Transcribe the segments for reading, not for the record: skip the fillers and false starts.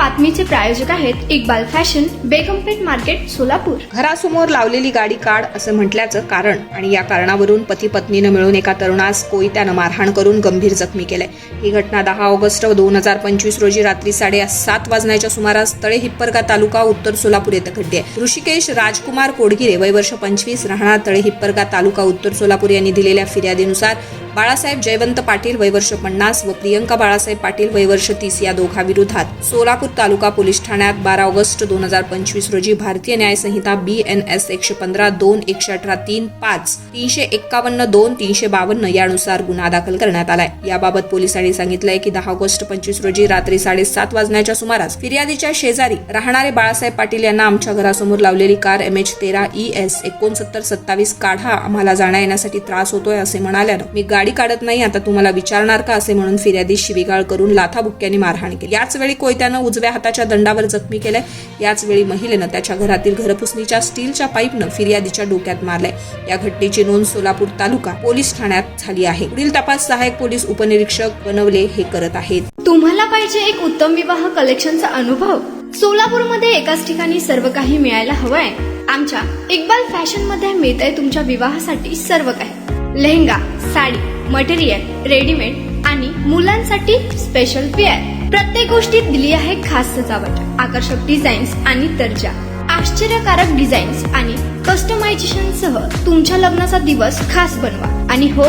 बातमीचे प्रायोजक आहेत Iqbal fashion, बेगमपेठ market, Solapur. घरासमोर लावलेली गाडी काढ असं म्हटल्याचं कारण आणि या कारणावरून पती पत्नीनं मिळून एका तरुणास कोयत्यानं मारहाण करून गंभीर जखमी केलंय। ही घटना 10 ऑगस्ट 2025 रोजी रात्री 7:30 वाजण्याच्या सुमारास तळे हिप्परगा तालुका उत्तर सोलापूर येथे घडली आहे। ऋषिकेश राजकुमार कोडगिरे वय वर्ष 25 राहणार तळे हिप्परगा तालुका उत्तर सोलापूर यांनी दिलेल्या फिर्यादीनुसार बाळासाहेब जयवंत पाटील वय वर्ष 50 व प्रियंका बाळासाहेब पाटील वय वर्ष 30 या दोघांविरोधात सोलापूर तालुका पोलीस ठाण्यात 12 ऑगस्ट 2025 रोजी भारतीय न्याय संहिता BNS 115 2 118 3 5 351 2 352 यानुसार गुन्हा दाखल करण्यात आलाय। याबाबत पोलिसांनी सांगितलंय की 10 ऑगस्ट 25 रोजी रात्री 7:30 वाजण्याच्या सुमारास फिर्यादीच्या शेजारी राहणारे बाळासाहेब पाटील यांना आमच्या घरासमोर लावलेली कार MH13 ES 6927 काढा, आम्हाला जाण्या येण्यासाठी त्रास होतोय असे म्हणाल्यानं मी गाडी काढत नाही, आता तुम्हाला विचारणार का असे म्हणून फिर्यादी शिवीगाळ करून लाथाबुक्क्यांनी मारहाण केली। याच वेळी कोयत्यानं उजव्या हाताच्या दंडावर जखमी केलंय। याच वेळी महिलेनं त्याच्या घरातील घरपुसणीच्या स्टीलच्या पाईपनं फिर्यादीच्या डोक्यात मारलंय। या घटनेची नोंद सोलापूर तालुका पोलीस ठाण्यात झाली आहे। पुढील तपास सहाय्यक पोलीस उपनिरीक्षक बनवले हे करत आहेत। तुम्हाला पाहिजे एक उत्तम विवाह कलेक्शनचा अनुभव? सोलापूरमध्ये एकाच ठिकाणी सर्व काही मिळायला हवंय। आमच्या इक्बाल फॅशन मध्ये मिळतंय तुमच्या विवाहासाठी सर्व काही। लेहंगा, साडी, मटेरियल, रेडीमेड आणि मुलांसाठी स्पेशल वेअर। प्रत्येक गोष्टीत दिली आहे खास सजावट, आकर्षक डिझाईन्स आणि दर्जा, आश्चर्यकारक डिझाईन्स आणि कस्टमायझेशन सह तुमच्या लग्नाचा दिवस खास बनवा। आणि हो,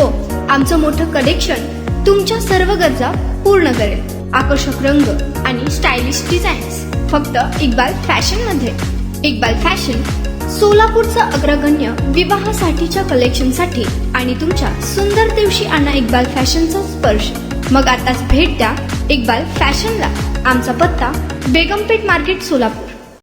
आमचं मोठं कलेक्शन तुमच्या सर्व गरजा पूर्ण करेल। आकर्षक रंग आणि स्टायलिश डिझाईन्स फक्त इक्बाल फॅशन मध्ये। इक्बाल फॅशन सोलापूरचा अग्रगण्य विवाहासाठीच्या कलेक्शनसाठी आणि तुमच्या सुंदर दिवशी आणा इक्बाल फॅशनचा स्पर्श। मग आताच भेट द्या इक्बाल फॅशनला। आमचा पत्ता बेगमपेठ मार्केट, सोलापूर।